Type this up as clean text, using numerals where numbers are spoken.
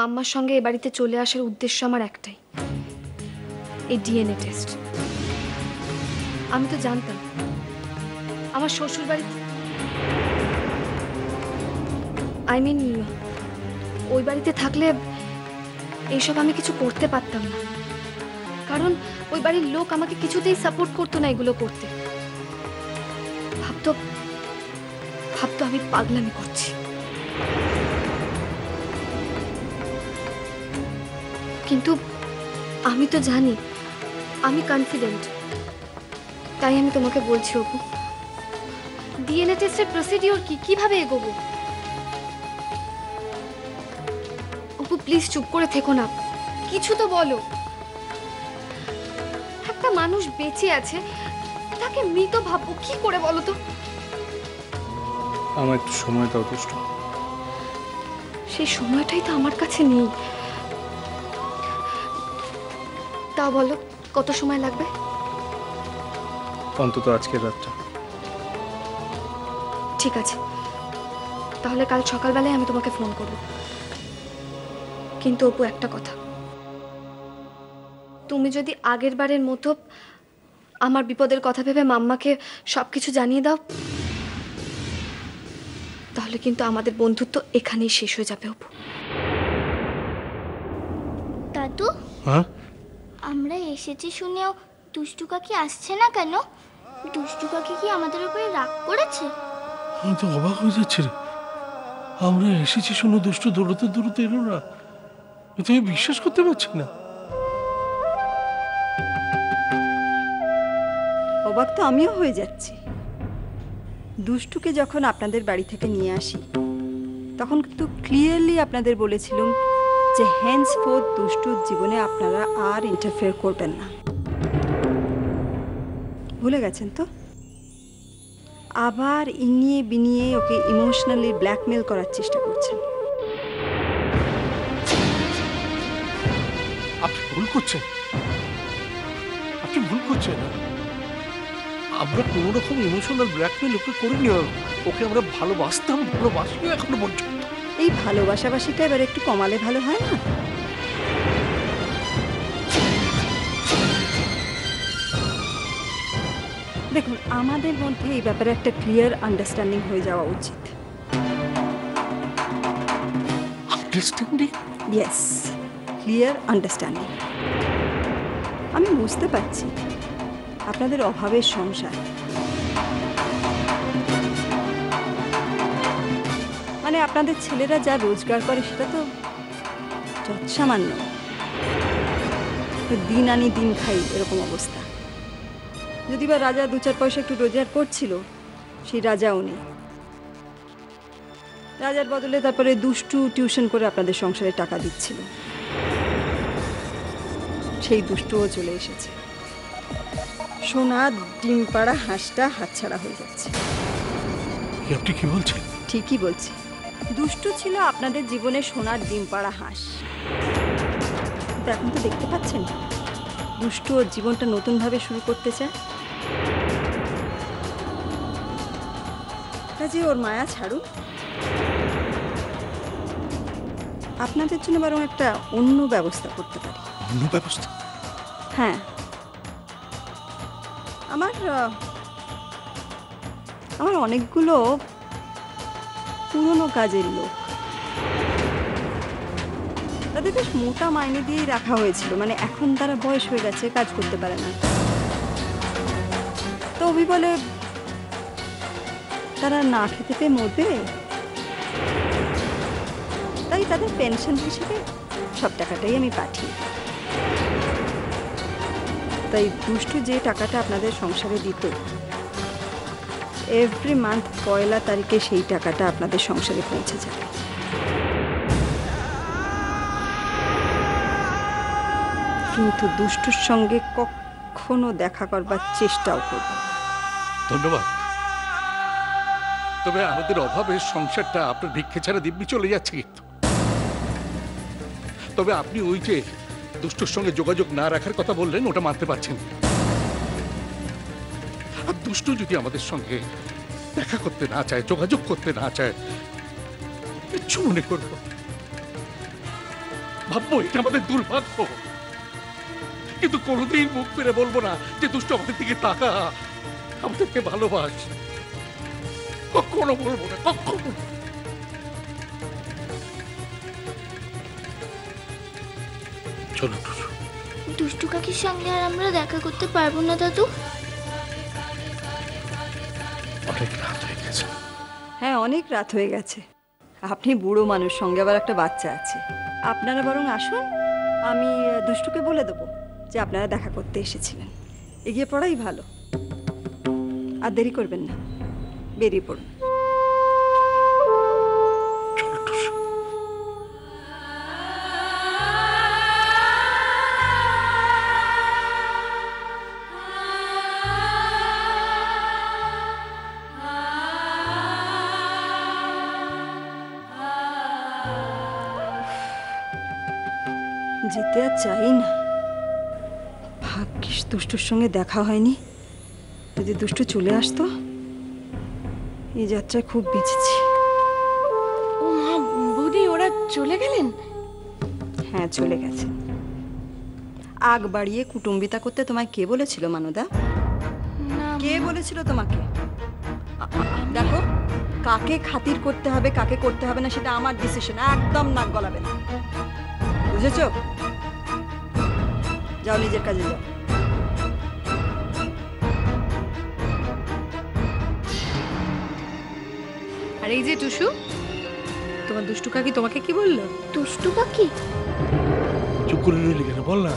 মাম্মার সঙ্গে এ বাড়িতে চলে আসার উদ্দেশ্য আমার একটাই, এই ডিএনএ টেস্ট। আমি তো জানতাম আমার শ্বশুর বাড়িতে, ওই বাড়িতে থাকলে এইসব আমি কিছু করতে পারতাম না, কারণ ওই বাড়ির লোক আমাকে কিছুতেই সাপোর্ট করতো না এগুলো করতে। ভাবতো আমি পাগলামি করছি। কিন্তু আমি তো জানি, আমি কনফিডেন্ট, তাই আমি তোমাকে বলছি অপু, ডিএনএ টেস্টের প্রসিডিওর কিভাবে এগোবো? অপু প্লিজ চুপ করে থেকো না, কিছু তো বলো। একটা মানুষ বেঁচে আছে, তাকে মৃত ভাববো কি করে বলো তো? আমার একটু সময় দাও দুষ্টু। সেই সময়টাই তো আমার কাছে নেই। তাও বলো কত সময় লাগবে? অন্তত আজকের রাতটা। ঠিক আছে, তাহলে কাল সকালবেলায় আমি তোমাকে ফোন করব। কিন্তু অপু একটা কথা, তুমি যদি আগের বারের মতো আমার বিপদের কথা ভেবে মাম্মাকে সবকিছু জানিয়ে দাও, তাহলে কিন্তু আমাদের বন্ধুত্ব এখানেই শেষ হয়ে যাবে অপু। দাদু, হ্যাঁ, আমরা এসেছি শুনেও দুষ্টু কাকি আসছে না কেন? দুষ্টু কাকি কি আমাদের উপরে রাগ করেছে? আমি তো অবাক হয়ে যাচ্ছি রে, আমরা এসেছি শুনে দুষ্টু দৌড়তে দৌড়তে এলো না, এতে আমি বিশ্বাস করতে পারছি না। অবাক তো আমিও হয়ে যাচ্ছি। দুষ্টুকে যখন আপনাদের বাড়ি থেকে নিয়ে আসি, তখন কিন্তু ক্লিয়ারলি আপনাদের বলেছিলাম যে হেন্সফোর্থ দুষ্টুর জীবনে আপনারা আর ইন্টারফেয়ার করবেন না। ভুলে গেছেন তো? আবার ইনিয়ে বিনিয়ে ওকে ইমোশনালি ব্ল্যাকমেল করার চেষ্টা করছেন। আপনি ভুল করছেন, আপনি ভুল করছেন। আমরা কোনো রকম ইমোশনাল ব্ল্যাকমেল ওকে করিনি, ওকে আমরা ভালোবাসতাম, ভালোবাসি এখনো পর্যন্ত। এই ভালোবাসাবাসিটা এবার একটু কমালে ভালো হয় না? দেখুন, আমাদের মধ্যে এই ব্যাপারে একটা ক্লিয়ার আন্ডারস্ট্যান্ডিং হয়ে যাওয়া উচিত। আন্ডারস্ট্যান্ডিং? Yes, clear understanding. আমি বুঝতে পারছি আপনাদের অভাবের সংসার, মানে আপনাদের ছেলেরা যা রোজগার করে সেটা তো যৎসামান্য, দিন আনি দিন খাই এরকম অবস্থা। যদি বা রাজা 2-4 পয়সা একটু রোজগার করছিল, সেই রাজাও নেই। রাজার বদলে তারপরে দুষ্টু টিউশন করে আপনাদের সংসারে টাকা দিচ্ছিল, সেই দুষ্টুও চলে এসেছে। সোনা ডিম পাড়া হাঁসটা হাতছাড়া হয়ে যাচ্ছে। আপনি কি বলছেন? ঠিকই বলছি, দুষ্টু ছিল আপনাদের জীবনে সোনার ডিম পাড়া হাঁস। কিন্তু এখন তো দেখতে পাচ্ছেন দুষ্টু ওর জীবনটা নতুনভাবে শুরু করতে চায়। কাজে ওর মায়া ছাড়ুন, আপনাদের জন্য বরং একটা অন্য ব্যবস্থা করতে পারি। অন্য ব্যবস্থা? হ্যাঁ, আমার অনেকগুলো পুরনো কাজের লোক, তাদের বেশ মোটা মাইনে দিয়েই রাখা হয়েছিল, মানে এখন তারা বয়স হয়ে গেছে, কাজ করতে পারে না। তো অভি বলে তারা না খেতে পেয়ে মরবে, তাই তাদের পেনশন হিসেবে সব টাকাটাই আমি পাঠিয়ে দিই। তাই দুষ্টু যে টাকাটা আপনাদের সংসারে দিত, এভরি মান্থ 1 তারিখে সেই টাকাটা আপনাদের সংসারে পৌঁছে যাবে। কিন্তু দুষ্টুর সঙ্গে কখনো দেখা করবার চেষ্টাও করব না। ধন্যবাদ। তবে আমাদের অভাবের সংসারটা আপনার ভিক্ষে ছাড়া দিব্যি চলে যাচ্ছে কিন্তু। তবে আপনি ওই যে দুষ্টুর সঙ্গে যোগাযোগ না রাখার কথা বললেন, ওটা মানতে পারছেন। আর দুষ্টু যদি আমাদের সঙ্গে দেখা করতে না চায়, যোগাযোগ করতে না চায়, কিচ্ছু মনে করব। ভাববো এটা আমাদের দুর্ভাগ্য, কিন্তু কোনোদিন মুখ ফিরে বলবো না যে দুষ্টু আমাদের দিকে তাকা, আমাদেরকে ভালোবাস। কখনো বলবো না, কখনো। চলো টুসু। দুষ্টু কাকির সঙ্গে আর আমরা দেখা করতে পারবো না দাদু। অনেক রাত হয়ে গেছে। হ্যাঁ, অনেক রাত হয়ে গেছে। আপনি বুড়ো মানুষ, সঙ্গে আবার একটা বাচ্চা আছে। আপনারা বরং আসুন, আমি দুষ্টুকে বলে দেবো যে আপনারা দেখা করতে এসেছিলেন। এগিয়ে পড়াই ভালো। আর দেরি করবেন না, বেরিয়ে পড়ুন। চলো টুসু। যেতে আর চাই না। ভাগ্যিস দুষ্টুর সঙ্গে দেখা হয়নি। যদি দুষ্টু চলে আসতো, এই যাত্রায় খুব বেঁচেছি। ও মা, বৌদি ওরা চলে গেলেন? হ্যাঁ, চলে গেছে। আগ বাড়িয়ে কুটুম্বিতা করতে তোমায় কে বলেছিল মানুদা? না, কে বলেছিল তোমাকে? দেখো, কাকে খাতির করতে হবে কাকে করতে হবে না সেটা আমার ডিসিশন। একদম নাক গলাবে না, বুঝেছো? যাও, নিজের কাজে যাও। আর এই যে টুসু, তোমার দুষ্টু কাকি তোমাকে কি বললো? দুষ্টু কাকি? চুপ করে রইলি কেন, বল না।